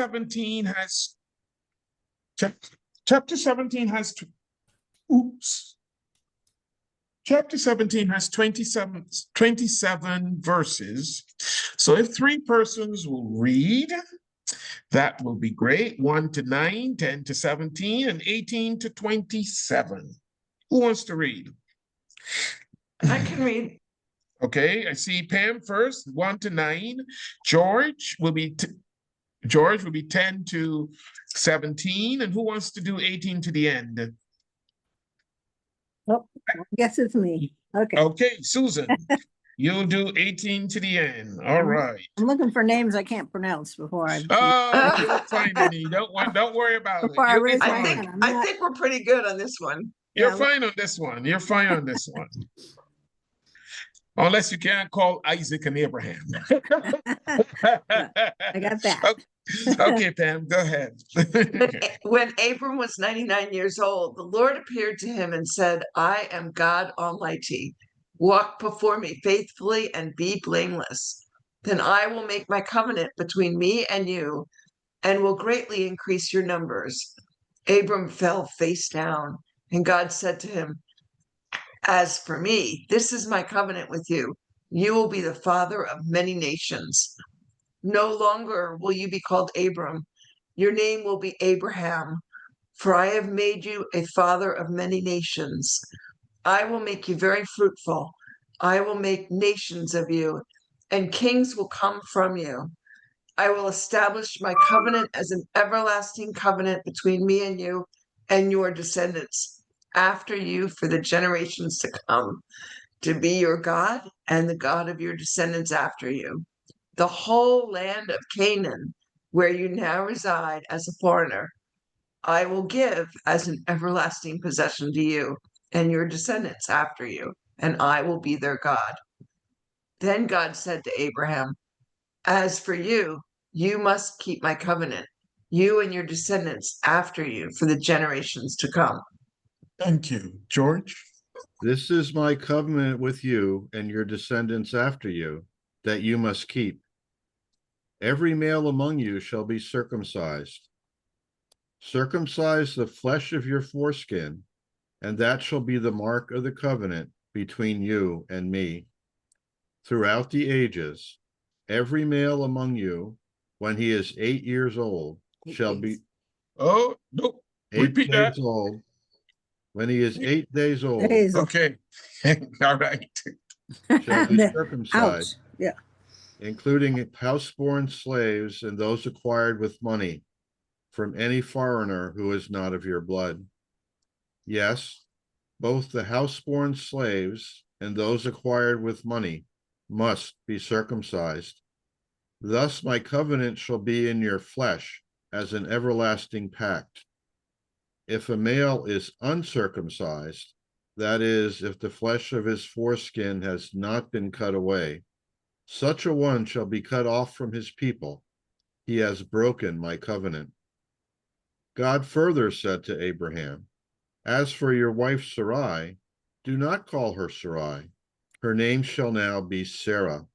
17 has chapter 17 has chapter 17 has 27 verses. So if three persons will read, that will be great. 1 to 9, 10 to 17, and 18 to 27. Who wants to read? I can read. Okay, I see Pam first, 1 to 9. George will be 10 to 17. And who wants to do 18 to the end? Oh, I guess it's me. Okay. Okay, Susan, you'll do 18 to the end. All right. I'm looking for names I can't pronounce before I. Oh, you'll find any. Don't worry about it. Before I You'll be raise my I fine. think hand. I think we're pretty good on this one. You're Yeah. fine on this one. You're fine on this one. Unless you can't call Isaac and Abraham. I got that. Okay, Pam, go ahead. When Abram was 99 years old, the Lord appeared to him and said, I am God Almighty. Walk before me faithfully and be blameless. Then I will make my covenant between me and you and will greatly increase your numbers. Abram fell face down, and God said to him, As for me, this is my covenant with you. You will be the father of many nations. No longer will you be called Abram. Your name will be Abraham, for I have made you a father of many nations. I will make you very fruitful. I will make nations of you, and kings will come from you. I will establish my covenant as an everlasting covenant between me and you and your descendants after you for the generations to come, to be your God and the God of your descendants after you. The whole land of Canaan, where you now reside as a foreigner, I will give as an everlasting possession to you and your descendants after you, and I will be their God. Then God said to Abraham, As for you, you must keep my covenant, you and your descendants after you for the generations to come. Thank you. George? This is my covenant with you and your descendants after you, that you must keep. Every male among you shall be circumcised. Circumcise the flesh of your foreskin, and that shall be the mark of the covenant between you and me. Throughout the ages, every male among you, when he is 8 years old, shall be Oh, no. 8 Repeat that. days old. When he is 8 days old, Days. Okay. All right. shall be Ouch. circumcised, Yeah. including houseborn slaves and those acquired with money from any foreigner who is not of your blood. Yes, both the houseborn slaves and those acquired with money must be circumcised. Thus my covenant shall be in your flesh as an everlasting pact. If a male is uncircumcised, that is, if the flesh of his foreskin has not been cut away, such a one shall be cut off from his people. He has broken my covenant. God further said to Abraham, As for your wife Sarai, do not call her Sarai. Her name shall now be Sarah.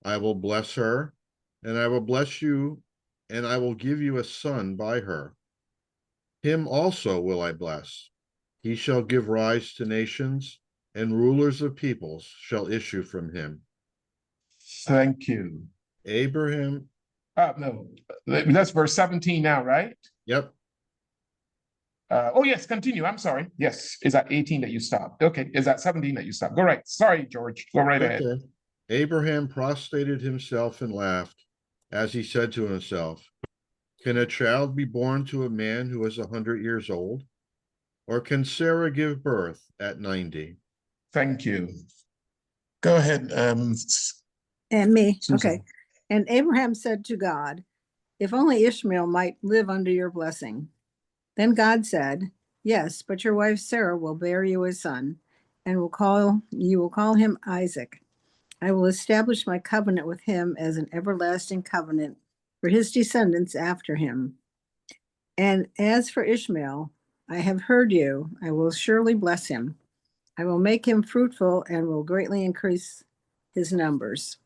I will bless her, and I will bless you, and I will give you a son by her. Him also will I bless. He shall give rise to nations, and rulers of peoples shall issue from him. Thank you. Abraham, No, that's verse 17 now, right? yep, Oh, yes, continue. I'm sorry. Yes. Is that 18 that you stopped? Okay. Is that 17 that you stopped? Go right. Sorry, George. Go right ahead. okay. Abraham prostrated himself and laughed, as he said to himself, Can a child be born to a man who is 100 years old? Or can Sarah give birth at 90? Thank you. Go ahead. And me. Susan. Okay. And Abraham said to God, If only Ishmael might live under your blessing. Then God said, Yes, but your wife Sarah will bear you a son, and you will call him Isaac. I will establish my covenant with him as an everlasting covenant for his descendants after him. And as for Ishmael, I have heard you. I will surely bless him. I will make him fruitful and will greatly increase his numbers.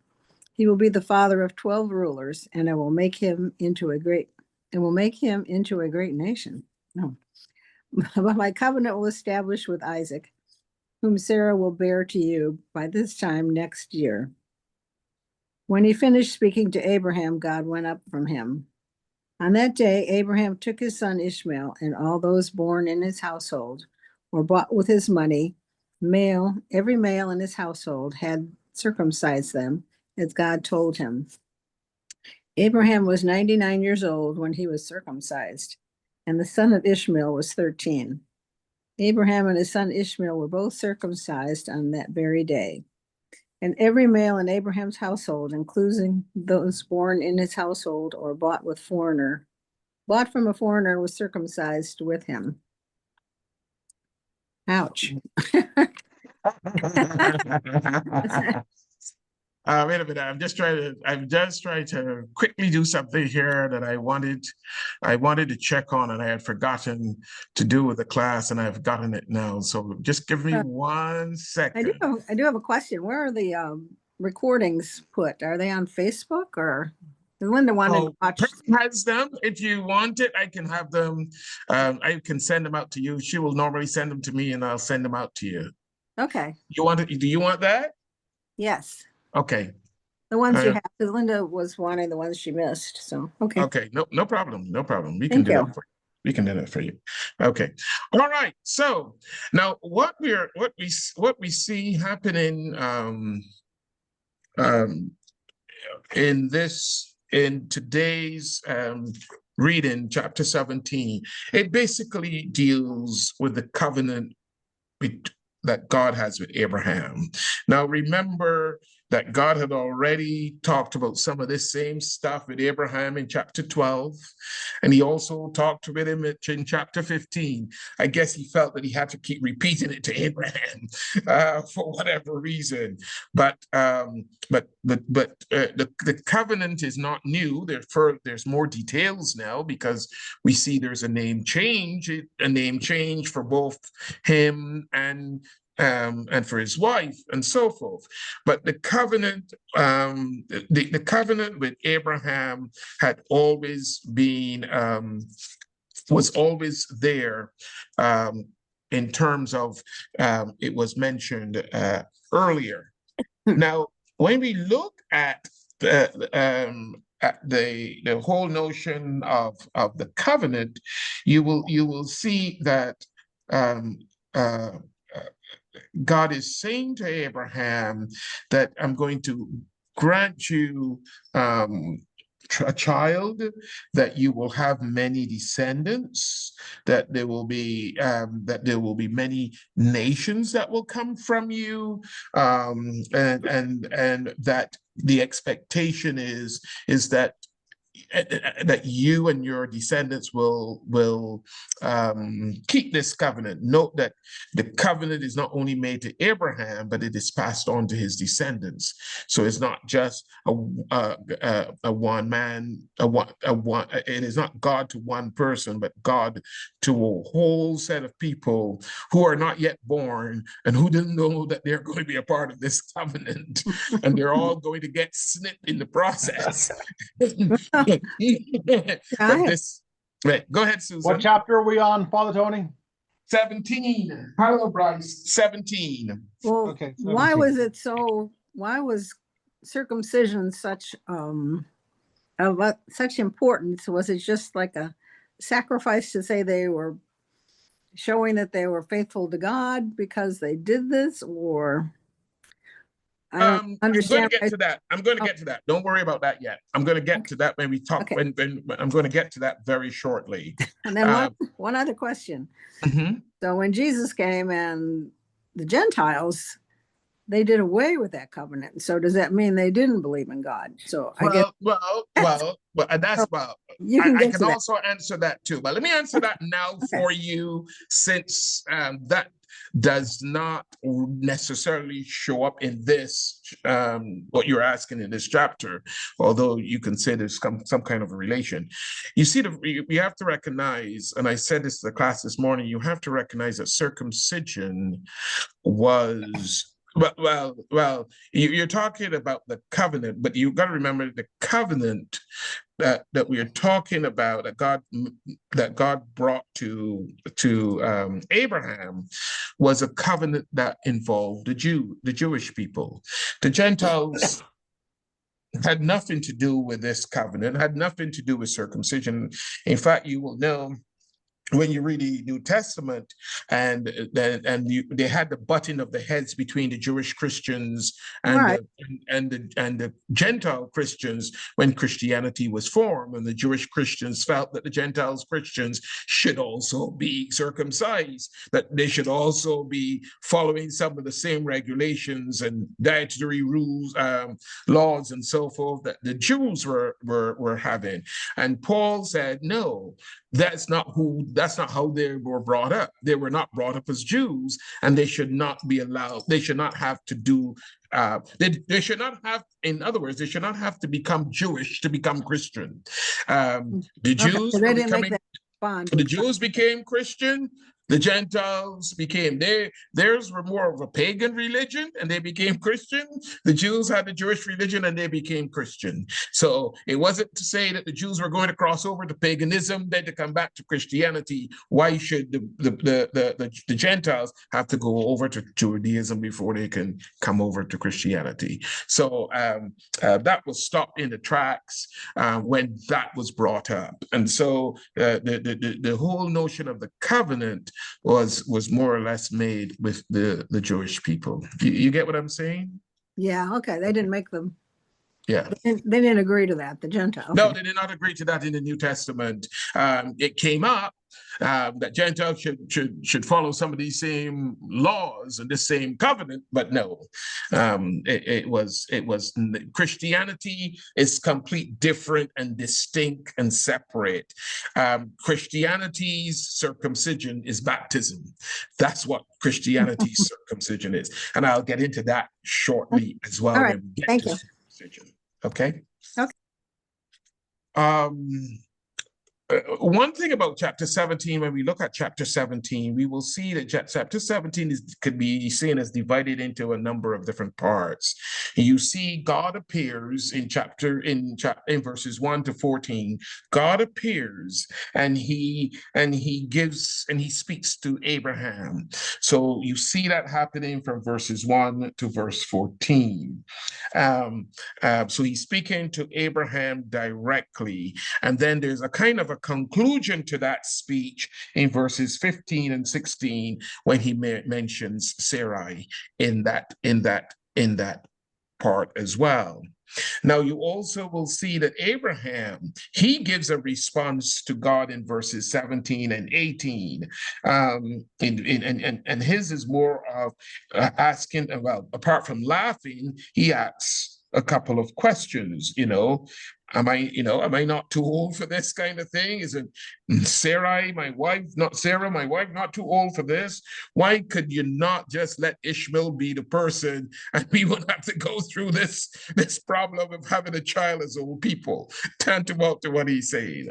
He will be the father of 12 rulers, and I will make him into a great nation. No. But my covenant will establish with Isaac, whom Sarah will bear to you by this time next year. When he finished speaking to Abraham, God went up from him. On that day, Abraham took his son Ishmael and all those born in his household or bought with his money, every male in his household had circumcised them as God told him. Abraham was 99 years old when he was circumcised, and the son of Ishmael was 13. Abraham and his son Ishmael were both circumcised on that very day. And every male in Abraham's household, including those born in his household or bought from a foreigner, was circumcised with him. Ouch. Wait a minute. I'm just trying to quickly do something here that I wanted to check on, and I had forgotten to do with the class, and I've gotten it now. So just give me 1 second. I do have a question. Where are the recordings put? Are they on Facebook, or Linda wanted to watch? Has them. If you want it, I can have them. I can send them out to you. She will normally send them to me, and I'll send them out to you. Okay. You want it? Do you want that? Yes. Okay. The ones you have, because Linda was wanting the ones she missed. So okay. Okay. No problem. No problem. We can do that for you. We can do that for you. Okay. All right. So now what we see happening in today's reading, chapter 17, it basically deals with the covenant that God has with Abraham. Now, remember that God had already talked about some of this same stuff with Abraham in chapter 12, and he also talked with him in chapter 15. I guess he felt that he had to keep repeating it to Abraham for whatever reason. But the covenant is not new. There's more details now, because we see there's a name change for both him and for his wife and so forth. But the covenant, the covenant with Abraham had always been, was always there, in terms of, it was mentioned earlier. Now, when we look at the whole notion of the covenant, you will see that God is saying to Abraham that I'm going to grant you a child, that you will have many descendants, that there will be many nations that will come from you, and that the expectation is that you and your descendants will keep this covenant. Note that the covenant is not only made to Abraham, but it is passed on to his descendants. So it's not just a one man, it is not God to one person, but God to a whole set of people who are not yet born and who didn't know that they're going to be a part of this covenant, and they're all going to get snipped in the process. But this, right, go ahead, Susan. What chapter are we on, Father Tony? 17. Hello, Bryce. 17. Well, Okay, why 17. was it so? Why was circumcision such such importance? Was it just like a sacrifice to say they were showing that they were faithful to God because they did this, or? I don't understand. I'm going to get to that. I'm going to get to that. Don't worry about that yet. I'm going to get to that when we talk. Okay. When I'm going to get to that very shortly. And then one other question. So when Jesus came and the Gentiles, they did away with that covenant. So does that mean they didn't believe in God? So I guess you can I can also answer that too. But let me answer that now for you, since that does not necessarily show up in this, what you're asking in this chapter, although you can say there's some kind of a relation. You see, we have to recognize, and I said this to the class this morning, you have to recognize that circumcision was Well, you're talking about the covenant, but you got to remember the covenant that we are talking about that God brought to Abraham was a covenant that involved the Jewish people. The Gentiles had nothing to do with this covenant, had nothing to do with circumcision. In fact, you will know when you read the New Testament, they had the butting of the heads between the Jewish Christians and Right. the Gentile Christians when Christianity was formed, and the Jewish Christians felt that the Gentiles Christians should also be circumcised, that they should also be following some of the same regulations and dietary rules, laws, and so forth that the Jews were having. And Paul said, no, that's not how they were brought up. They were not brought up as Jews, and they should not be allowed. They should not have to do. They should not have. In other words, they should not have to become Jewish to become Christian. The Jews so they were didn't make becoming. that bond. The Jews became Christian. The Gentiles became theirs were more of a pagan religion, and they became Christian. The Jews had the Jewish religion, and they became Christian. So it wasn't to say that the Jews were going to cross over to paganism, then to come back to Christianity. Why should the Gentiles have to go over to Judaism before they can come over to Christianity? So that was stopped in the tracks when that was brought up, and so the whole notion of the covenant was more or less made with the Jewish people. You get what I'm saying? Yeah, okay. They didn't make them. Yeah. They didn't agree to that, the Gentile. No, Okay. they did not agree to that in the New Testament. It came up that Gentiles should follow some of these same laws and this same covenant, but no, it was Christianity is complete different and distinct and separate. Christianity's circumcision is baptism. That's what Christianity's circumcision is, and I'll get into that shortly as well. All right. When we get Thank to you. circumcision. Okay. Okay. One thing about chapter 17, when we look at chapter 17, we will see that chapter 17 could be seen as divided into a number of different parts. You see God appears in verses 1 to 14. God appears and he speaks to Abraham. So you see that happening from verses 1 to verse 14. So he's speaking to Abraham directly, and then there's a kind of a conclusion to that speech in verses 15 and 16 when he mentions Sarai in that part as well. Now, you also will see that Abraham, he gives a response to God in verses 17 and 18. And his is more of asking, well, apart from laughing, he asks a couple of questions, am I not too old for this kind of thing? Is it Sarai, my wife, not too old for this? Why could you not just let Ishmael be the person and we wouldn't have to go through this problem of having a child as old people? Tantamount to what he's saying.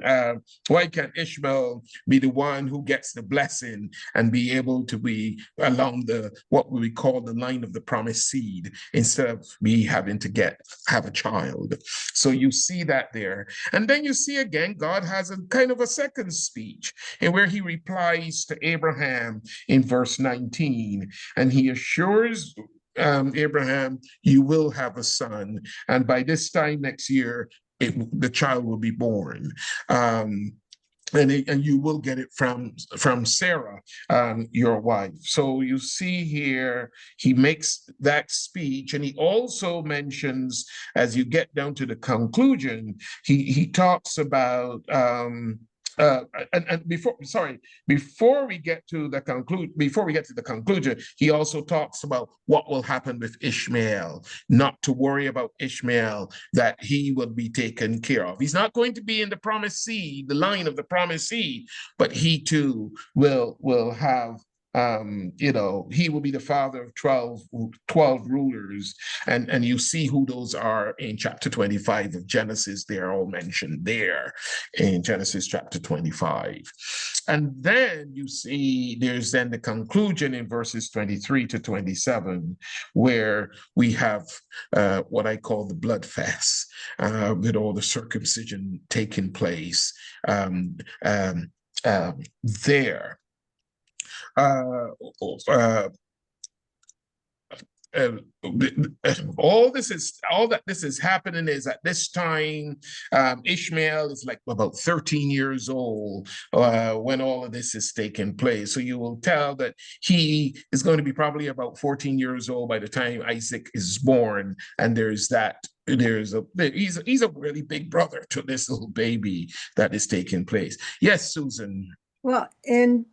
Why can't Ishmael be the one who gets the blessing and be able to be along what we call the line of the promised seed instead of me having to have a child? So you see that there. And then you see again, God has a kind of a second speech in where he replies to Abraham in verse 19, and he assures Abraham, you will have a son, and by this time next year, the child will be born. And you will get it from Sarah, your wife. So you see here, he makes that speech, and he also mentions, as you get down to the conclusion, he talks about before we get to the conclusion, he also talks about what will happen with Ishmael. Not to worry about Ishmael, that he will be taken care of. He's not going to be in the promised seed, the line of the promised seed, but he too will have he will be the father of 12 rulers, and you see who those are in chapter 25 of Genesis. They're all mentioned there in Genesis chapter 25. And then you see there's then the conclusion in verses 23 to 27, where we have what I call the blood fast, with all the circumcision taking place there. All that this is happening is at this time, Ishmael is like about 13 years old when all of this is taking place. So you will tell that he is going to be probably about 14 years old by the time Isaac is born, and he's a really big brother to this little baby that is taking place. Yes, Susan. Well, in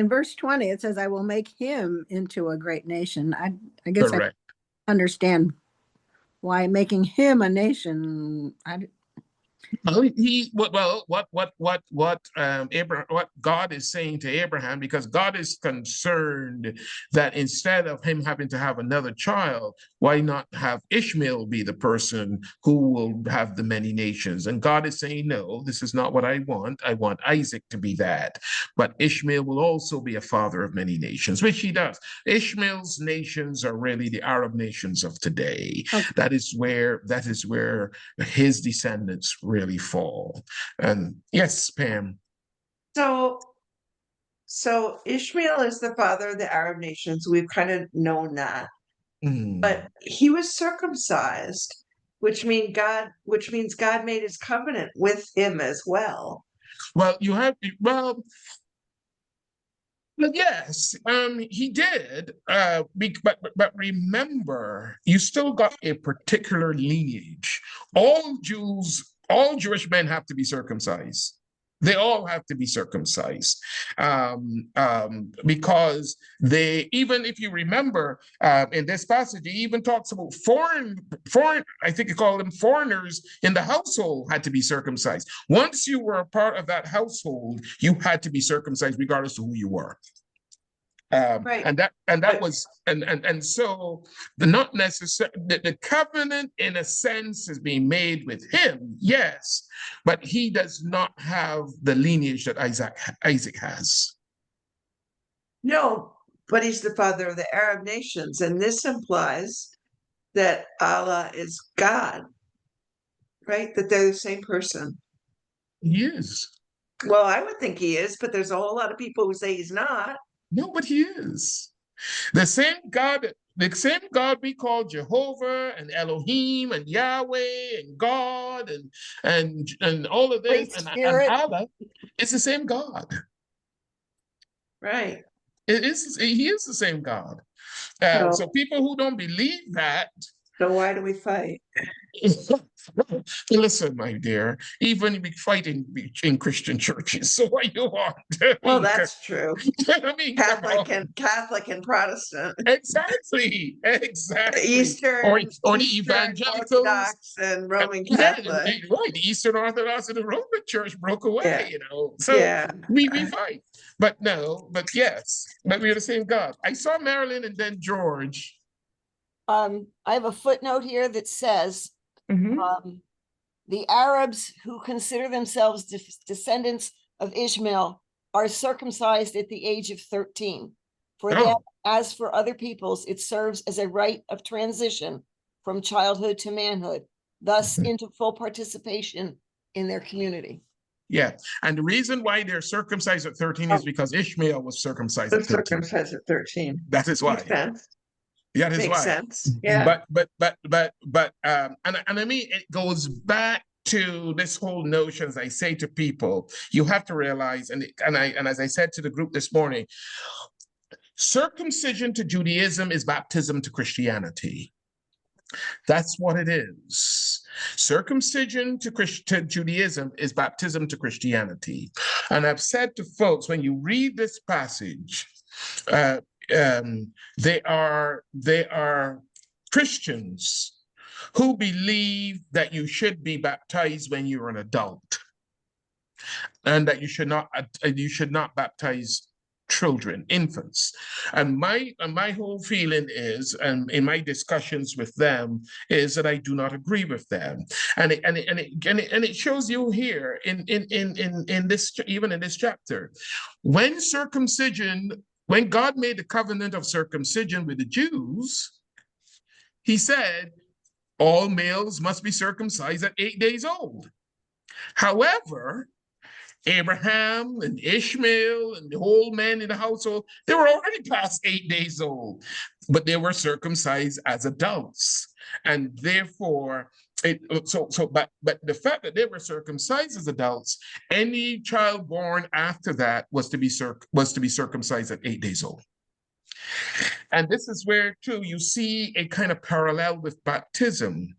verse 20, it says, I will make him into a great nation. I guess Correct. I understand why making him a nation. What God is saying to Abraham, because God is concerned that instead of him having to have another child, why not have Ishmael be the person who will have the many nations? And God is saying, no, this is not what I want. I want Isaac to be that. But Ishmael will also be a father of many nations, which he does. Ishmael's nations are really the Arab nations of today. Okay. That is where his descendants really fall. And yes, Pam. So Ishmael is the father of the Arab nations. We've kind of known that. But he was circumcised, which means God made his covenant with him as well. Well, yes, he did. But remember, you still got a particular lineage. All Jewish men have to be circumcised. They all have to be circumcised, because even if you remember, in this passage, he even talks about foreign, I think you call them foreigners in the household had to be circumcised. Once you were a part of that household, you had to be circumcised regardless of who you were. Right. So not necessarily the covenant in a sense is being made with him, yes, but he does not have the lineage that Isaac has. No, but he's the father of the Arab nations, and this implies that Allah is God, right? That they're the same person. He is. Well, I would think he is, but there's a whole lot of people who say he's not. No, but he is. The same God we call Jehovah and Elohim and Yahweh and God and all of this and Allah, it's the same God. Right. He is the same God. So people who don't believe that. So why do we fight? Listen, my dear, even we fight in Christian churches. So what you want? Well, that's true. I mean, Catholic and Protestant. Exactly. Eastern or the evangelicals, Orthodox and Roman Catholic. Right. The Eastern Orthodox and the Roman Church broke away. Yeah. So we fight. But yes, but we're the same God. I saw Marilyn and then George. I have a footnote here that says the Arabs who consider themselves descendants of Ishmael are circumcised at the age of 13. For them, as for other peoples, it serves as a rite of transition from childhood to manhood, thus into full participation in their community. Yeah, and the reason why they're circumcised at 13 is because Ishmael was circumcised at 13. Circumcised at 13. That is why. Makes sense. That is why. Makes sense. Yeah. But I mean, it goes back to this whole notion, as I say to people, you have to realize, and as I said to the group this morning, circumcision to Judaism is baptism to Christianity. That's what it is. Circumcision to Judaism is baptism to Christianity. And I've said to folks, when you read this passage, they are Christians who believe that you should be baptized when you're an adult, and that you should not baptize children, infants. And my whole feeling is, and in my discussions with them, is that I do not agree with them. And it shows you here in this, even in this chapter, when God made the covenant of circumcision with the Jews, he said all males must be circumcised at 8 days old. However, Abraham and Ishmael and the whole men in the household, they were already past 8 days old, but they were circumcised as adults. And therefore, but the fact that they were circumcised as adults, any child born after that was to be circumcised at 8 days old. And this is where, too, you see a kind of parallel with baptism.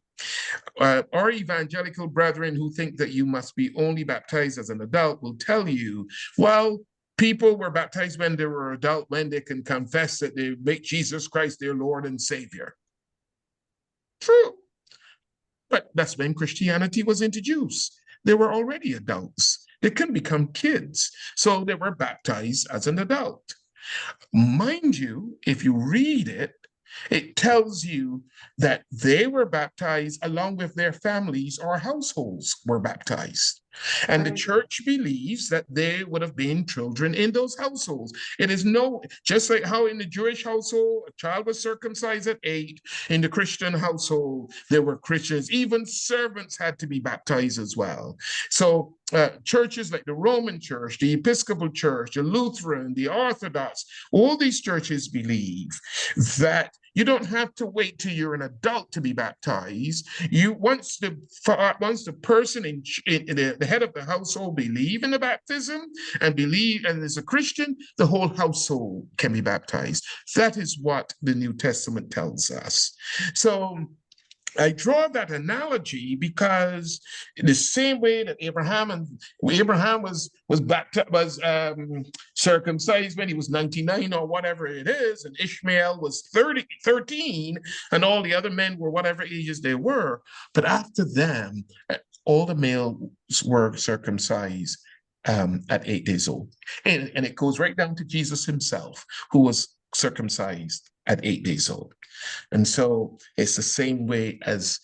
Our evangelical brethren who think that you must be only baptized as an adult will tell you, well, people were baptized when they were adult, when they can confess that they make Jesus Christ their Lord and Savior. True. But that's when Christianity was introduced. They were already adults. They couldn't become kids. So they were baptized as an adult. Mind you, if you read it, it tells you that they were baptized along with their families or households were baptized. And the church believes that they would have been children in those households. It is just like how in the Jewish household, a child was circumcised at 8, in the Christian household, there were Christians. Even servants had to be baptized as well. So churches like the Roman Church, the Episcopal Church, the Lutheran, the Orthodox, all these churches believe that you don't have to wait till you're an adult to be baptized. Once the person in the head of the household believe in the baptism and is a Christian, the whole household can be baptized. That is what the New Testament tells us. So I draw that analogy because in the same way that Abraham was circumcised when he was 99 or whatever it is, and Ishmael was 13, and all the other men were whatever ages they were. But after them, all the males were circumcised at 8 days old. And it goes right down to Jesus himself, who was circumcised at 8 days old. And so it's the same way as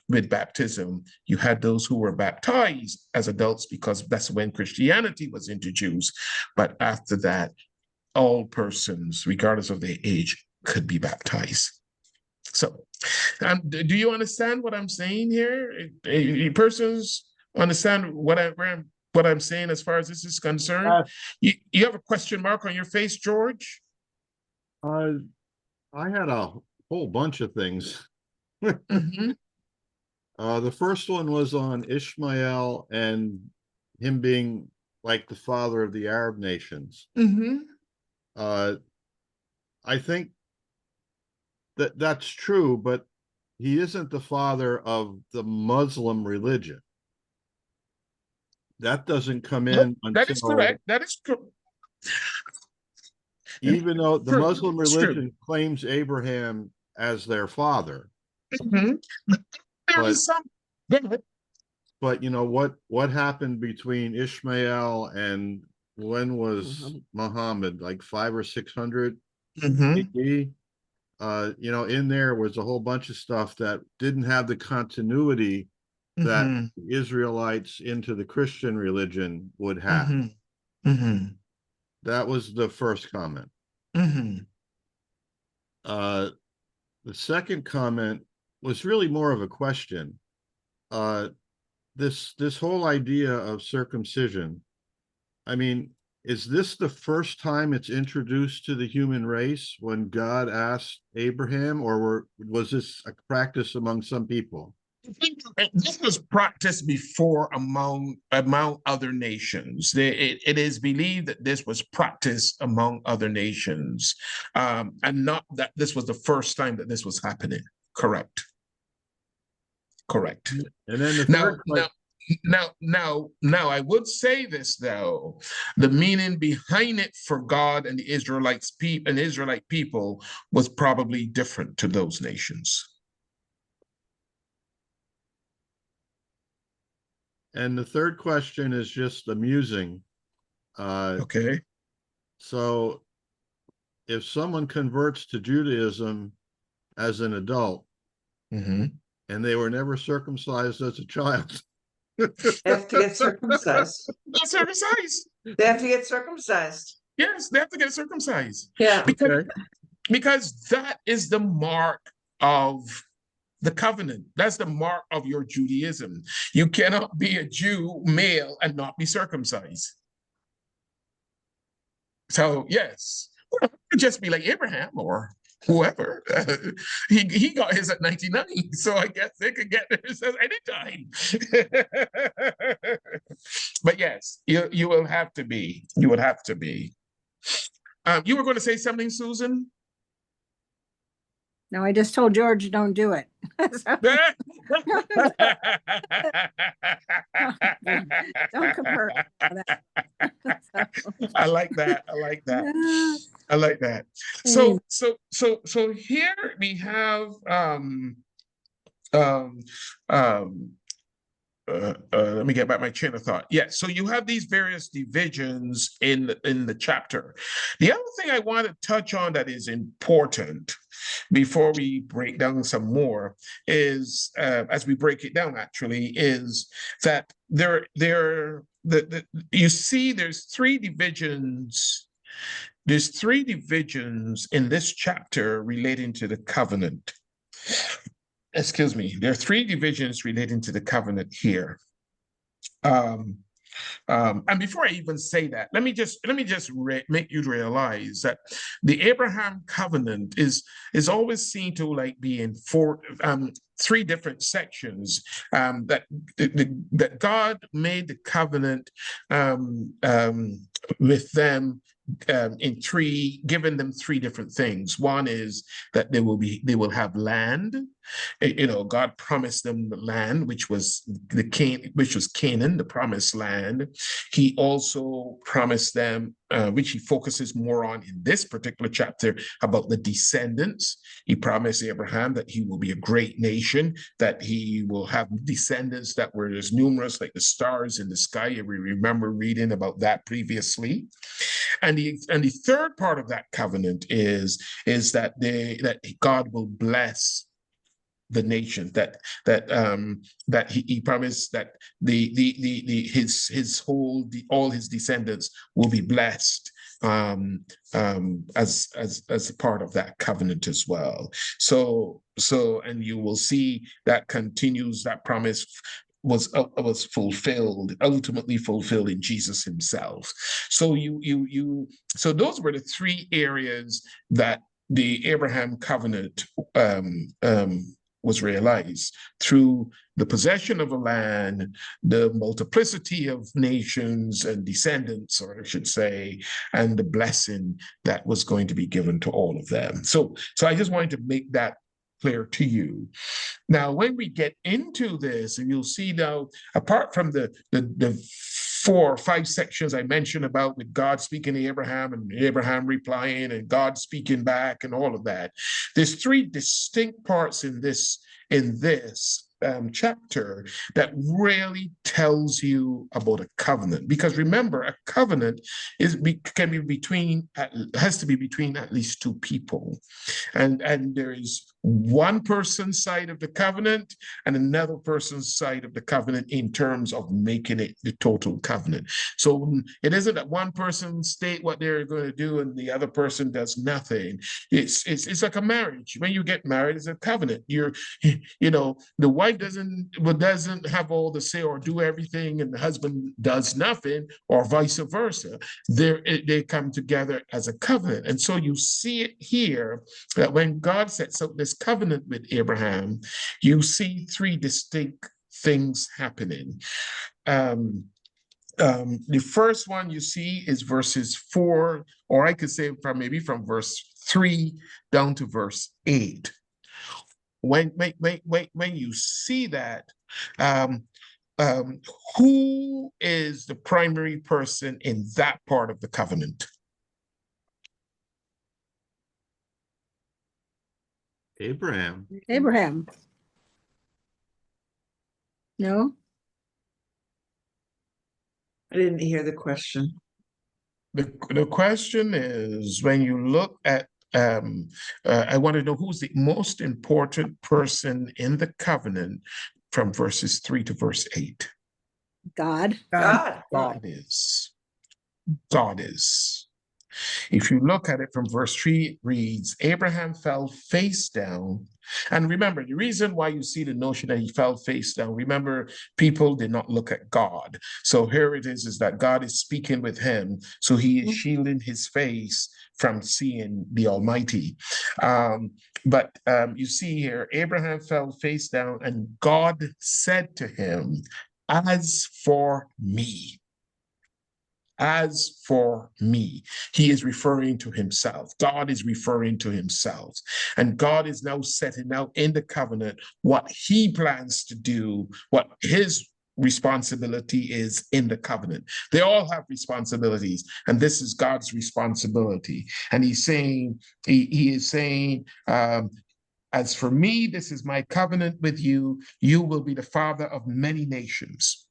with baptism. You had those who were baptized as adults because that's when Christianity was introduced. But after that, all persons, regardless of their age, could be baptized. So do you understand what I'm saying here? Persons understand what I'm saying as far as this is concerned? You have a question mark on your face, George? I had a whole bunch of things. Mm-hmm. The first one was on Ishmael and him being like the father of the Arab nations. Mm-hmm. I think that's true, but he isn't the father of the Muslim religion. That doesn't come in until... That is correct. That is correct. Even though the Muslim religion claims Abraham as their father. Mm-hmm. But you know what happened between Ishmael and when was Muhammad, like 500 or 600 AD? You know, in there was a whole bunch of stuff that didn't have the continuity that the Israelites into the Christian religion would have. That was the first comment. The second comment was really more of a question. This whole idea of circumcision, I mean, is this the first time it's introduced to the human race when God asked Abraham, or was this a practice among some people? This was practiced before among other nations. It is believed that this was practiced among other nations, and not that this was the first time that this was happening. Correct. And then the now, I would say this though: the meaning behind it for God and the Israelite people was probably different to those nations. And the third question is just amusing. Okay. So if someone converts to Judaism as an adult Mm-hmm. and they were never circumcised as a child, They have to get circumcised. Get circumcised. They have to get circumcised. Yes, they have to get circumcised. Yeah. Because, because that is the mark of the covenant. That's the mark of your Judaism. You cannot be a Jew male and not be circumcised. So yes, well, it could just be like Abraham or whoever. He got his at 99, so I guess they could get theirs at any time. But yes, you will have to be. You would have to be. You were going to say something, Susan? No, I just told George, don't do it. So, don't compare. I like that. I like that. Yeah. I like that. So here we have let me get back my train of thought. Yeah, so you have these various divisions in the chapter. The other thing I want to touch on that is important before we break down some more is, as we break it down, actually, is that you see there's three divisions. There's three divisions in this chapter relating to the covenant. Excuse me, there are three divisions relating to the covenant here. And before I even say that, let me just make you realize that the Abraham covenant is always seen to like be in three different sections. That God made the covenant with them giving them three different things. One is that they will have land. God promised them the land, which was Canaan, the promised land. He also promised them, which he focuses more on in this particular chapter, about the descendants. He promised Abraham that he will be a great nation, that he will have descendants that were as numerous like the stars in the sky. We remember reading about that previously. And the third part of that covenant is that God will bless the nation, that he promised that all his descendants will be blessed as a part of that covenant as well. So and you will see that continues, that promise was ultimately fulfilled in Jesus himself. So so those were the three areas that the Abraham covenant was realized through the possession of a land, the multiplicity of nations and descendants, or I should say, and the blessing that was going to be given to all of them. So I just wanted to make that clear to you. Now, when we get into this, and you'll see now, apart from the 4 or 5 sections I mentioned about with God speaking to Abraham and Abraham replying and God speaking back and all of that, there's 3 distinct parts in this chapter that really tells you about a covenant. Because remember, a covenant has to be between at least 2 people, and there is one person's side of the covenant and another person's side of the covenant in terms of making it the total covenant. So it isn't that one person state what they're going to do and the other person does nothing. It's like a marriage. When you get married, it's a covenant. The wife doesn't have all the say or do everything, and the husband does nothing, or vice versa. They come together as a covenant. And so you see it here that when God sets up this covenant with Abraham, you see 3 distinct things happening. The first one you see is verses 4, or I could say from verse 3 down to verse 8. When you see that, who is the primary person in that part of the covenant? Abraham. Abraham. No? I didn't hear the question. The question is, when you look at, I want to know who's the most important person in the covenant from verses 3 to verse 8. God. God. God is. God is. If you look at it from verse 3, it reads, Abraham fell face down. And remember, the reason why you see the notion that he fell face down, remember, people did not look at God. So here it is that God is speaking with him. So he is shielding his face from seeing the Almighty. But you see here, Abraham fell face down, and God said to him, as for me, he is referring to himself. God is referring to himself. And God is now setting out in the covenant what he plans to do, what his responsibility is in the covenant. They all have responsibilities, and this is God's responsibility. And he's saying, he is saying, as for me, this is my covenant with you. You will be the father of many nations.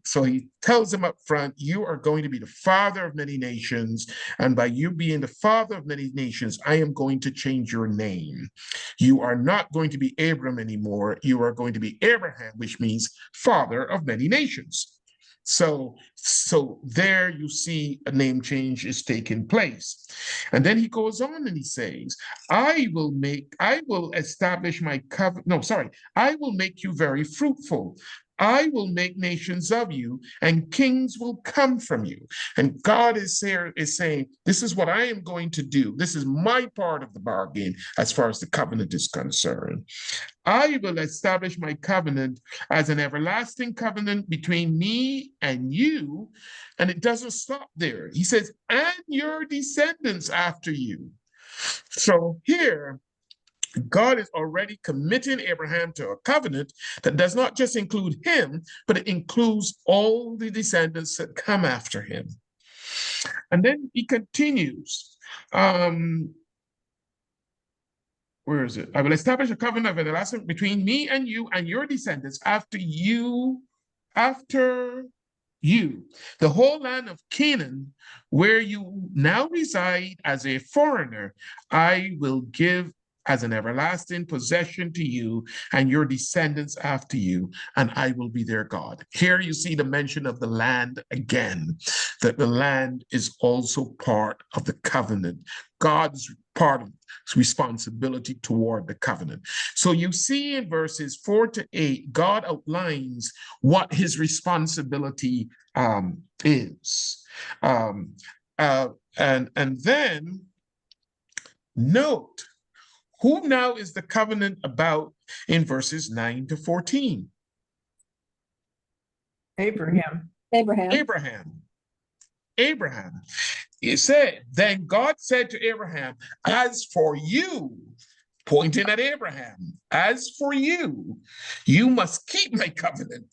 So he tells him up front, you are going to be the father of many nations. And by you being the father of many nations, I am going to change your name. You are not going to be Abram anymore. You are going to be Abraham, which means father of many nations. So there you see a name change is taking place. And then he goes on and he says, I will establish my covenant. No, sorry. I will make you very fruitful. I will make nations of you, and kings will come from you. And God is saying, this is what I am going to do. This is my part of the bargain as far as the covenant is concerned. I will establish my covenant as an everlasting covenant between me and you. And it doesn't stop there. He says, and your descendants after you. So here, God is already committing Abraham to a covenant that does not just include him, but it includes all the descendants that come after him. And then he continues. Where is it? I will establish a covenant of everlasting between me and you and your descendants after you. The whole land of Canaan, where you now reside as a foreigner, I will give as an everlasting possession to you and your descendants after you, and I will be their God. Here you see the mention of the land again, that the land is also part of the covenant. God's part of responsibility toward the covenant. So you see in verses 4 to 8, God outlines what his responsibility is. And then note, who now is the covenant about in verses 9 to 14? Abraham. Abraham. It said, then God said to Abraham, as for you, pointing at Abraham, as for you, you must keep my covenant.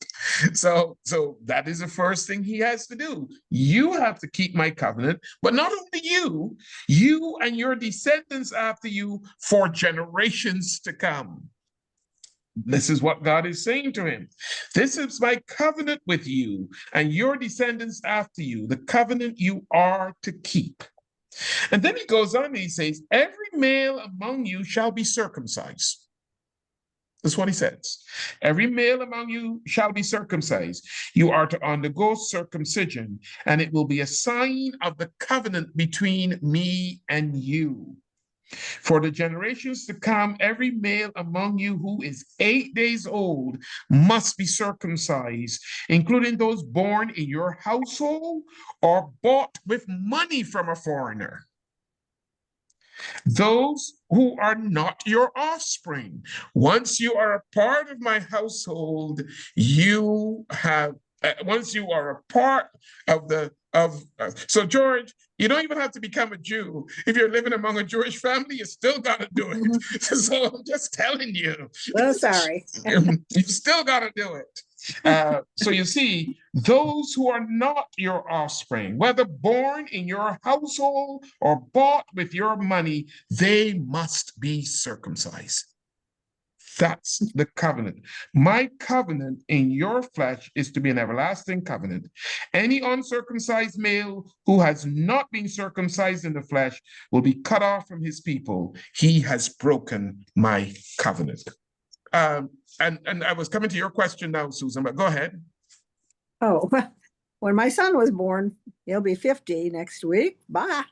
So that is the first thing he has to do. You have to keep my covenant, but not only you and your descendants after you for generations to come. This is what God is saying to him. This is my covenant with you and your descendants after you, the covenant you are to keep. And then he goes on and he says, every male among you shall be circumcised. That's what he says. Every male among you shall be circumcised. You are to undergo circumcision, and it will be a sign of the covenant between me and you. For the generations to come, every male among you who is 8 days old must be circumcised, including those born in your household or bought with money from a foreigner. Those who are not your offspring. Once you are a part of my household, once you are a part of so George, you don't even have to become a Jew. If you're living among a Jewish family, you still got to do it. So I'm just telling you. Well, sorry. You still got to do it. So you see, those who are not your offspring, whether born in your household or bought with your money, they must be circumcised. That's the covenant. My covenant in your flesh is to be an everlasting covenant. Any uncircumcised male who has not been circumcised in the flesh will be cut off from his people. He has broken my covenant. And I was coming to your question now, Susan, but go ahead. Oh, when my son was born, he'll be 50 next week. Bye.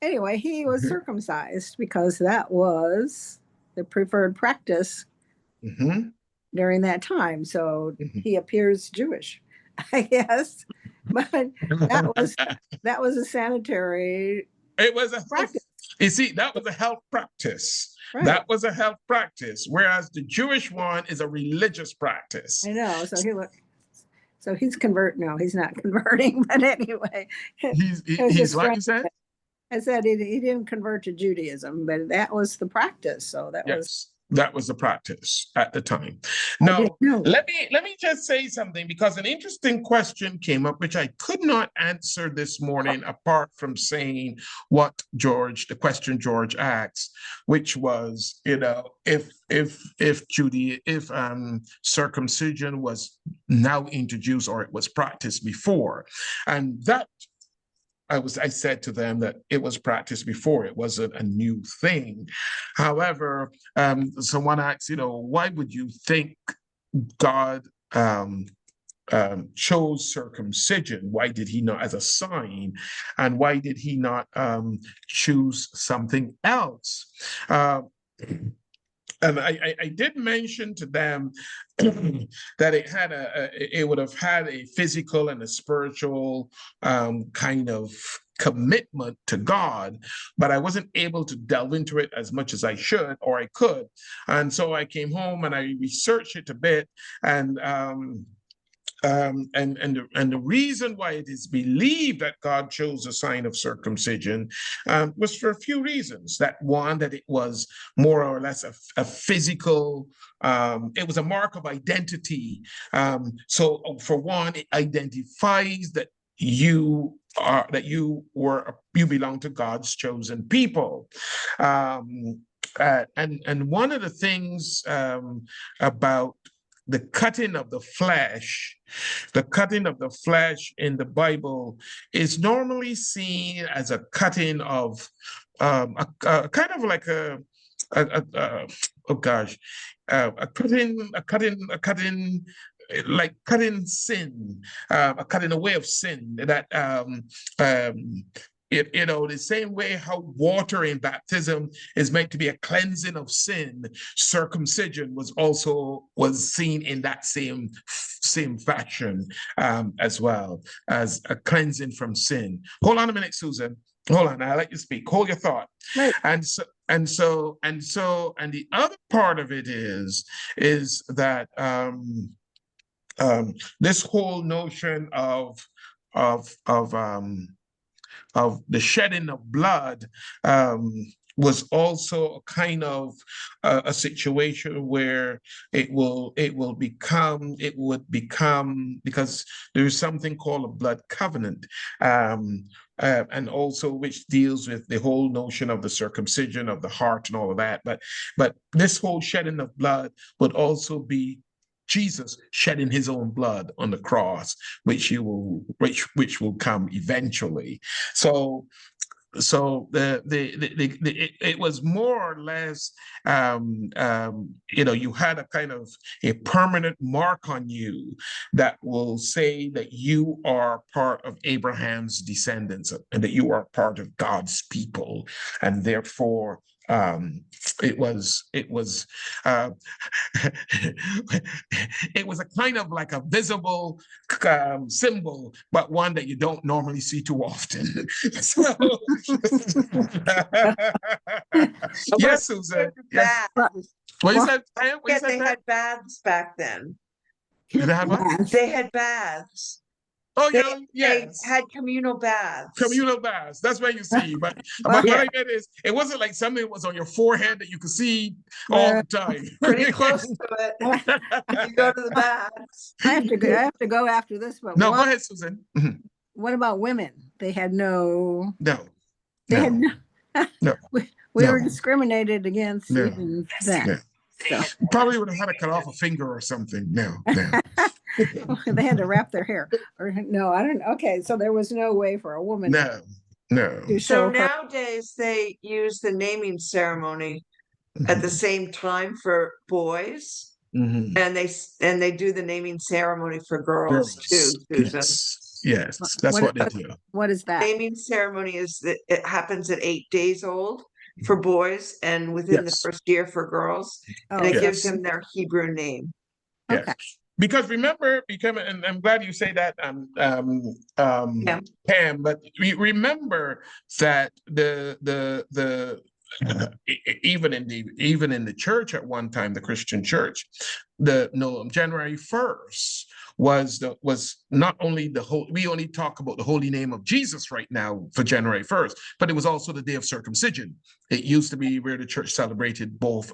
Anyway, he was circumcised because that was the preferred practice during that time. So he appears Jewish, I guess. But that was a sanitary It was a practice. You see, that was a health practice. Right. That was a health practice, whereas the Jewish one is a religious practice. I know. So he's No, he's not converting. But anyway, He's what you said? I said he didn't convert to Judaism, but that was the practice. So that was the practice at the time. Now, let me just say something, because an interesting question came up, which I could not answer this morning, apart from saying what the question George asked, which was, if circumcision was now introduced or it was practiced before, and that I said to them that it was practiced before. It wasn't a new thing. However, someone asked, why would you think God chose circumcision? Why did he not, as a sign, and why did he not choose something else? And I did mention to them that it would have had a physical and a spiritual kind of commitment to God, but I wasn't able to delve into it as much as I should or I could. And so I came home and I researched it a bit, and the reason why it is believed that God chose a sign of circumcision was for a few reasons. That it was more or less a physical, it was a mark of identity. So for one, it identifies that you belong to God's chosen people. And one of the things about the cutting of the flesh in the Bible is normally seen as a cutting of a kind of like a cutting like cutting sin, a cutting away of sin, that the same way how water in baptism is meant to be a cleansing of sin, circumcision was seen in that same fashion, as well as a cleansing from sin. Hold on a minute, Susan. Hold on, I'll let you speak. Hold your thought. Right. And the other part of it is that this whole notion of the shedding of blood was also a kind of a situation where it would become, because there's something called a blood covenant, and also which deals with the whole notion of the circumcision of the heart and all of that. But this whole shedding of blood would also be Jesus shedding his own blood on the cross, which will come eventually. So it was more or less, you had a kind of a permanent mark on you that will say that you are part of Abraham's descendants and that you are part of God's people, and therefore it was it was a kind of like a visible symbol, but one that you don't normally see too often. So, yes, Susan. Yes. What you said? They had baths back then. They had what? They had baths. Oh, They yes. had communal baths. Communal baths. That's what you see. But what I meant is, it wasn't like something that was on your forehead that you could see all the time. Pretty close to it. You go to the baths. I have to go after this, but No, go ahead, Susan. What about women? They had no. No. They had no. No. We were discriminated against even then. So Probably would have had to cut off a finger or something. No. they had to wrap their hair. Or no, I don't. Okay, so there was no way for a woman No. to So show her. nowadays they use the naming ceremony at the same time for boys, Mhm. and they do the naming ceremony for girls too, Susan. Yes, that's what they do. What is that? Naming ceremony is that it happens at 8 days old for boys and within the Yes. first year for girls, and Oh, it gives Yes. them their Hebrew name. Yes. Okay. Because remember, and I'm glad you say that, Yeah. Pam, but remember that even in the church at one time, the Christian church, January 1st was not only we only talk about the holy name of Jesus right now for January 1st, but it was also the day of circumcision. It used to be where the church celebrated both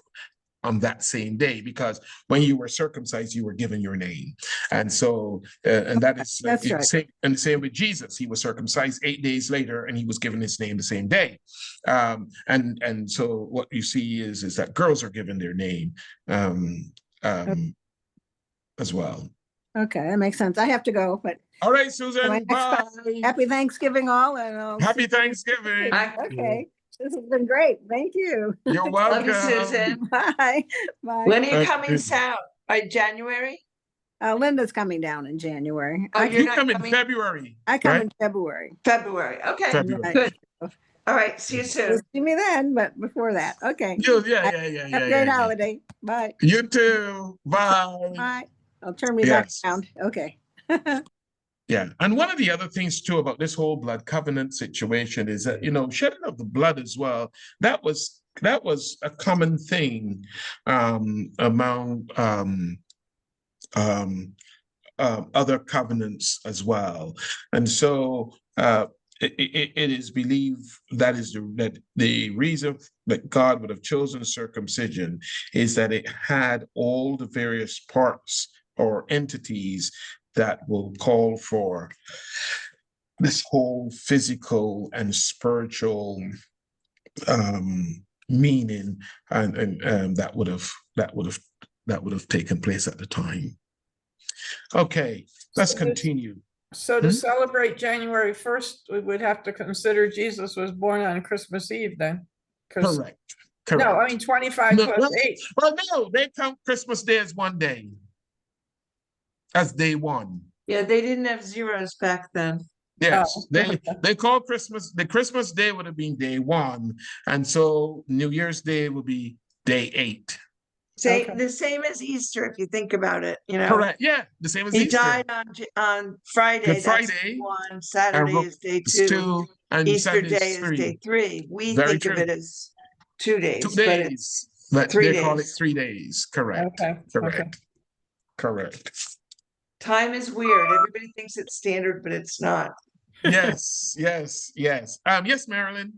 on that same day, because when you were circumcised, you were given your name. And so, and that is That's right. the same with Jesus. He was circumcised 8 days later and he was given his name the same day. And so what you see is that girls are given their name as well. Okay, that makes sense. I have to go, but All right, my Susan, next bye. happy Thanksgiving all, and I'll see Happy you- Thanksgiving. Okay, this has been great. Thank you. You're Love you, welcome. Susan. Bye. Bye. When are you Okay. coming south? By January? Linda's coming down in January. Oh, I, you're You not come in coming February. I come right? in February. February. Okay, February. Right. good. All right, see you You'll soon. see me then, but before that, okay. Yeah. Have a great Yeah. holiday. Bye. You too. Bye. Bye. I'll turn me back Yes. around. Okay. Yeah. And one of the other things too about this whole blood covenant situation is that, shedding of the blood as well, that was a common thing among other covenants as well. And so it is believed that the reason that God would have chosen circumcision is that it had all the various parts or entities that will call for this whole physical and spiritual meaning, and that would have taken place at the time. Okay, let's So this- continue. So to celebrate January 1st, we would have to consider Jesus was born on Christmas Eve then? 'Cause- Correct. No, I mean 25 No, plus 8. Well, no, they count Christmas Day as one day, as day one. Yeah, they didn't have zeros back then. Yes, Oh. they call the Christmas Day would have been day one, and so New Year's Day would be day 8. Okay. The same as Easter, if you think about it, Correct. Yeah, the same as He Easter. died on Friday. Good That's Friday. one. Saturday Ro- is day It's 2. 2, and Easter Sunday Day is is 3. day 3. We Very think of true. it as 2 days, 2 but days, it's but 3 they call it days. 3 days. Correct. Okay, Correct. Correct. Time is weird. Everybody thinks it's standard, but it's not. Yes. Yes, Marilyn.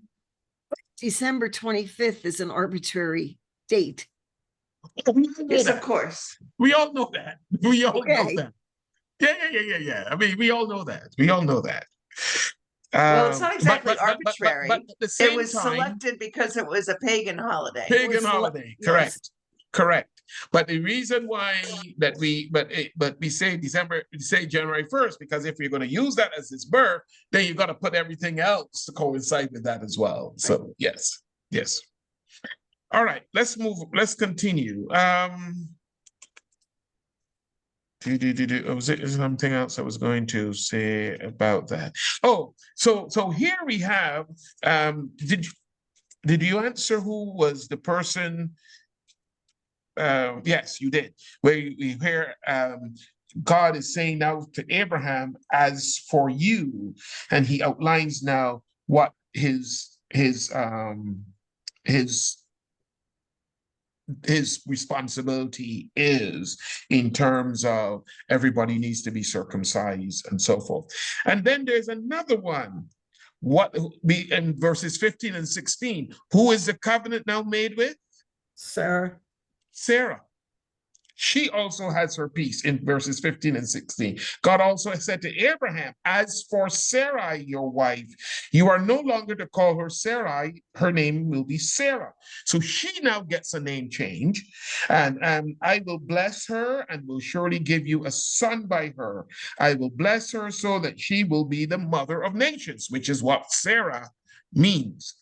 December 25th is an arbitrary date. We all know Yes, of that. course. We all know that. We all know Okay. that. Yeah. I mean, we all know that. We all know that. Well, it's not But- exactly but at arbitrary. the It same was time, selected because it was a pagan holiday. pagan was holiday. yes. Correct. But the reason why that we say January 1st, because if you're going to use that as his birth, then you got to put everything else to coincide with that as well. So yes. All right, let's continue. Was it something else I was going to say about that? Oh, so here we have, did you answer who was the person? Yes, you did. Where you hear God is saying now to Abraham, as for you, and he outlines now what his responsibility is in terms of everybody needs to be circumcised and so forth. And then there's another one. What be in verses 15 and 16? Who is the covenant now made with? Sarah. Sarah. she also has her peace in verses 15 and 16. God also said to Abraham, as for Sarai, your wife, you are no longer to call her Sarai, her name will be Sarah. So she now gets a name change, and I will bless her and will surely give you a son by her. I will bless her so that she will be the mother of nations, which is what Sarah means.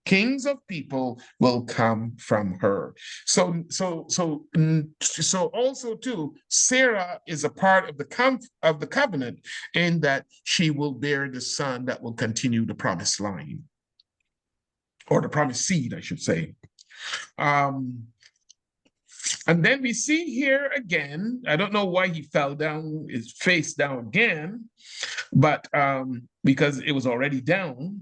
Kings of people will come from her. So also too, Sarah is a part of the covenant in that she will bear the son that will continue the promised line, or the promised seed, I should say. And then we see here again, I don't know why he fell down, his face down again, but because it was already down.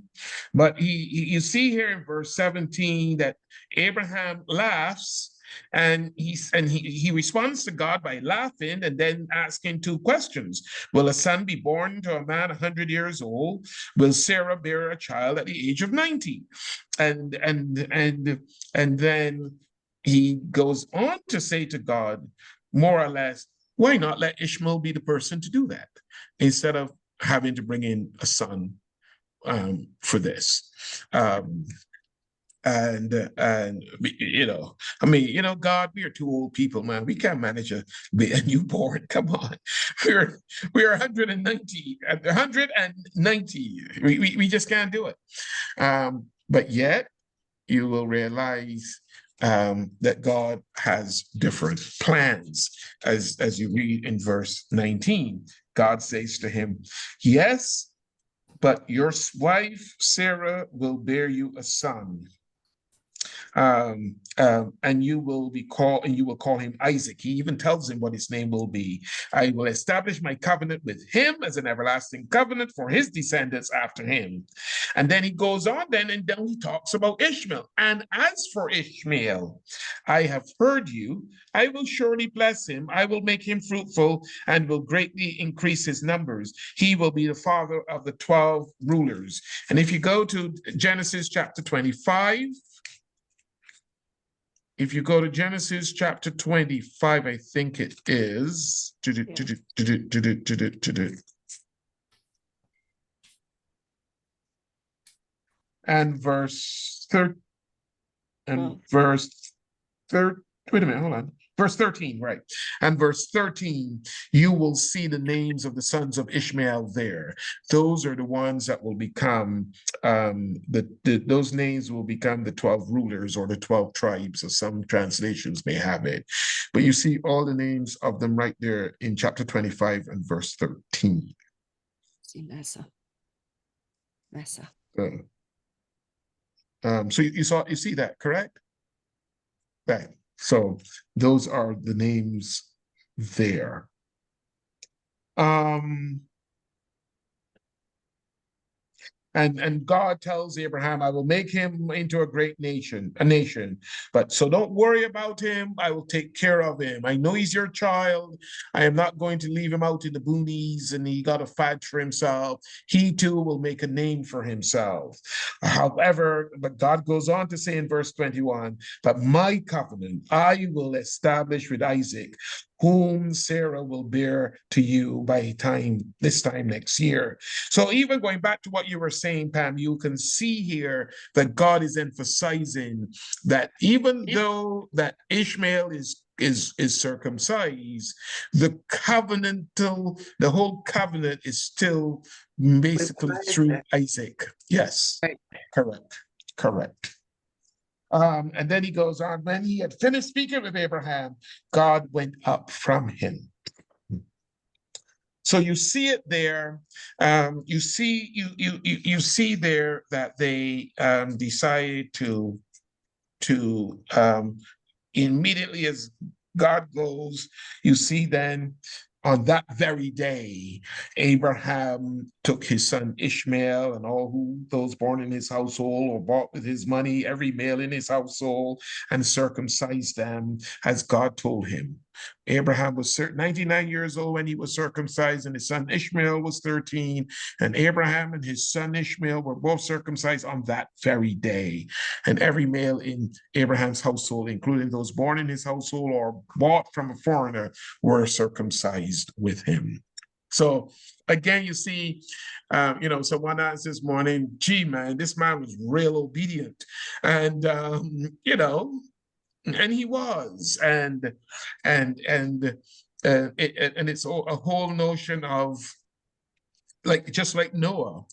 But you see here in verse 17 that Abraham laughs, and he responds to God by laughing and then asking two questions. Will a son be born to a man 100 years old? Will Sarah bear a child at the age of 90? And then he goes on to say to God, more or less, why not let Ishmael be the person to do that instead of having to bring in a son for this? And you know, I mean, you know, God, we are two old people, man. We can't manage a newborn. Come on, we're 190. We just can't do it. But yet, you will realize that God has different plans. As you read in verse 19, God says to him, yes, but your wife Sarah will bear you a son. And you will call him Isaac. He even tells him what his name will be. I will establish my covenant with him as an everlasting covenant for his descendants after him. And then he goes on and then he talks about Ishmael. And as for Ishmael, I have heard you. I will surely bless him. I will make him fruitful and will greatly increase his numbers. He will be the father of the 12 rulers. And if you go to Genesis chapter 25, if you go to Genesis chapter 25, I think it is. And verse 13. Wait a minute, hold on. Verse 13, right. And verse 13, you will see the names of the sons of Ishmael there. Those are the ones that will become, those names will become the 12 rulers or the 12 tribes, as some translations may have it. But you see all the names of them right there in chapter 25 and verse 13. See, Massa. So you see that, correct? Right. So those are the names there. And God tells Abraham, I will make him into a great nation, But so don't worry about him. I will take care of him. I know he's your child. I am not going to leave him out in the boonies and he got to fight for himself. He too will make a name for himself. However, but God goes on to say in verse 21, but my covenant I will establish with Isaac, whom Sarah will bear to you by this time next year. So even going back to what you were saying, Pam, you can see here that God is emphasizing that even though that Ishmael is circumcised, the whole covenant is still basically through Isaac. Yes, right. Correct. And then he goes on, when he had finished speaking with Abraham, God went up from him. So you see it there. You see there that they decide to immediately as God goes, you see then on that very day, Abraham took his son Ishmael and all those born in his household or bought with his money, every male in his household, and circumcised them as God told him. Abraham was 99 years old when he was circumcised, and his son Ishmael was 13. And Abraham and his son Ishmael were both circumcised on that very day. And every male in Abraham's household, including those born in his household or bought from a foreigner, were circumcised with him. So again, you see, someone asked this morning, gee, man, this man was real obedient. And, and he was, and it's a whole notion of just like Noah.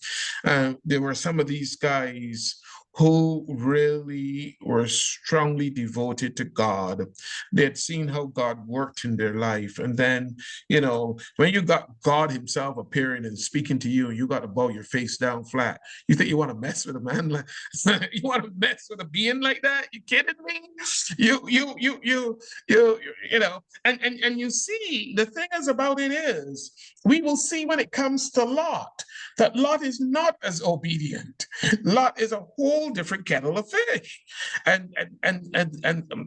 There were some of these guys who really were strongly devoted to God. They had seen how God worked in their life. And then, when you got God himself appearing and speaking to you, and you got to bow your face down flat, you think you want to mess with a man like, you want to mess with a being like that? You kidding me? And you see, the thing is about it is, we will see when it comes to Lot, that Lot is not as obedient. Lot is a whole different kettle of fish. And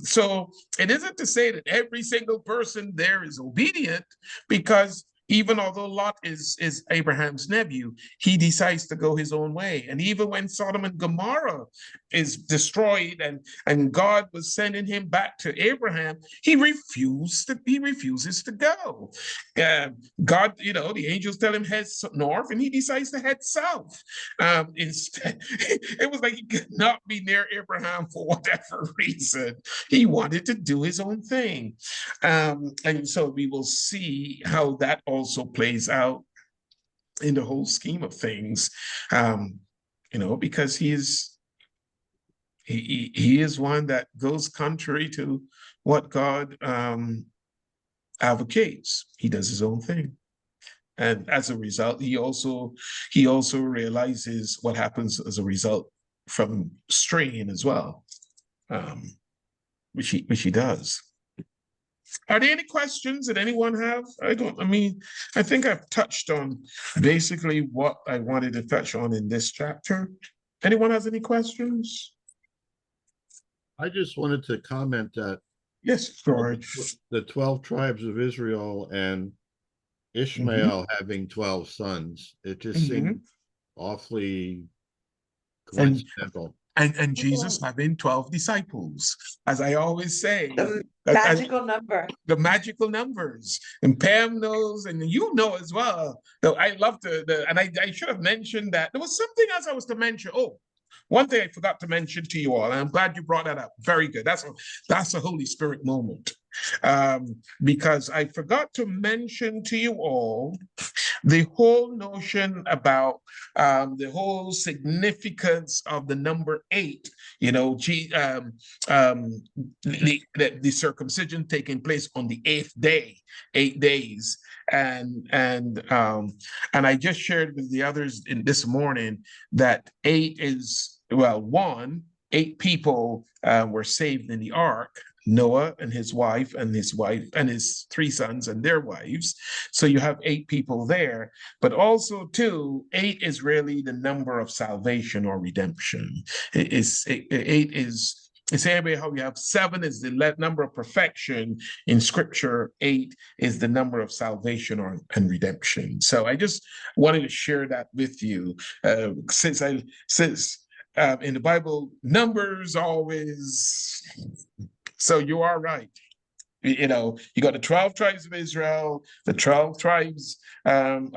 so it isn't to say that every single person there is obedient, because even although Lot is Abraham's nephew, he decides to go his own way. And even when Sodom and Gomorrah is destroyed and God was sending him back to Abraham, he refuses to go. God, the angels tell him head north, and he decides to head south. Instead, it was like he could not be near Abraham for whatever reason. He wanted to do his own thing. And so we will see how that also plays out in the whole scheme of things, because he is one that goes contrary to what God advocates. He does his own thing. And as a result, he also realizes what happens as a result from straying as well, which he does. Are there any questions that anyone have? I think I've touched on basically what I wanted to touch on in this chapter. Anyone has any questions? I just wanted to comment that Yes, George. the 12 tribes of Israel and Ishmael having 12 sons, it just seemed awfully coincidental. And Jesus having 12 disciples, as I always say. The magical number. The magical numbers. And Pam knows, and you know as well. Though I love and I should have mentioned that. There was something else I was to mention. Oh, one thing I forgot to mention to you all, and I'm glad you brought that up. Very good. That's a Holy Spirit moment. Because I forgot to mention to you all the whole notion about the whole significance of the number 8, the circumcision taking place on the 8th day, 8 days. And I just shared with the others in this morning that 8 is, 8 people were saved in the ark. Noah and his wife and his 3 sons and their wives. So you have 8 people there, but also too, 8 is really the number of salvation or redemption. 8 is the same way how we have 7 is the number of perfection in Scripture. 8 is the number of salvation and redemption. So I just wanted to share that with you, since in the Bible, numbers always. So you are right. You got the 12 tribes of Israel, the 12 tribes of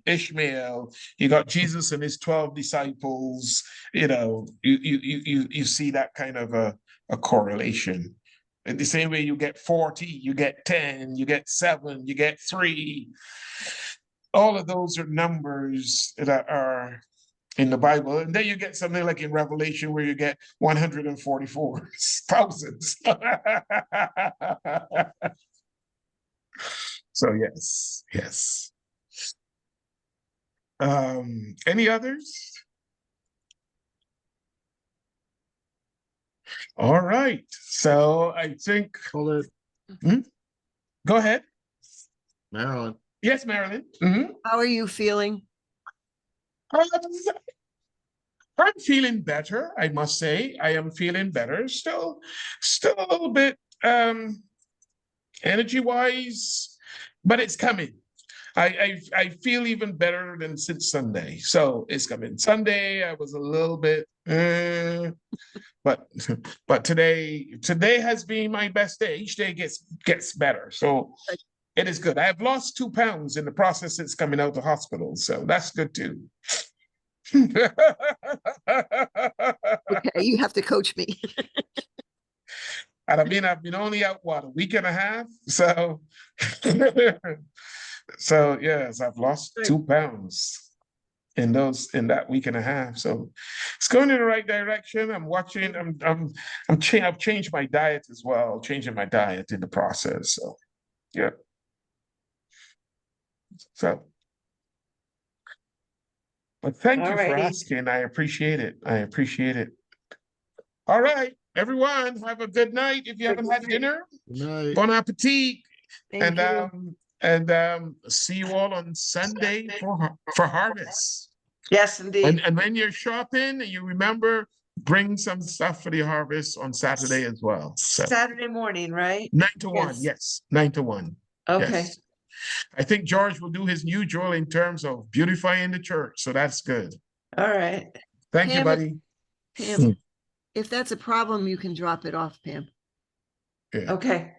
Ishmael. You got Jesus and his 12 disciples. You see that kind of a correlation. In the same way, you get 40, you get 10, you get 7, you get 3. All of those are numbers that are in the Bible. And then you get something like in Revelation where you get 144,000. So yes. Any others? All right. So I think. Hold it, Go ahead. Marilyn. Yes, Marilyn. How are you feeling? I'm feeling better, I must say. I am feeling better. Still a little bit energy wise, but it's coming. I feel even better than since Sunday. So it's coming. Sunday I was a little bit but today has been my best day. Each day gets better. So it is good. I've lost 2 pounds in the process since coming out of hospital. So that's good too. Okay, you have to coach me. And I mean, I've been only out, what, a week and a half? So, so yes, I've lost 2 pounds in that week and a half. So it's going in the right direction. I'm watching, I've changed my diet as well, changing my diet in the process. So, yeah. So, but thank you for Alrighty. asking. I appreciate it. I appreciate it. All right, everyone, have a good night. If you haven't had dinner, Good night. bon appetit. Thank you. And see you all on Sunday for harvest. Yes, indeed. And when you're shopping, you remember, bring some stuff for the harvest on Saturday as well. So Saturday morning, right? 9 to 1, Yes. yes, 9 to 1. Okay. Yes. I think George will do his usual in terms of beautifying the church, so that's good. All right. Thank you, Pam, buddy. Pam, if that's a problem, you can drop it off, Pam. Yeah. Okay.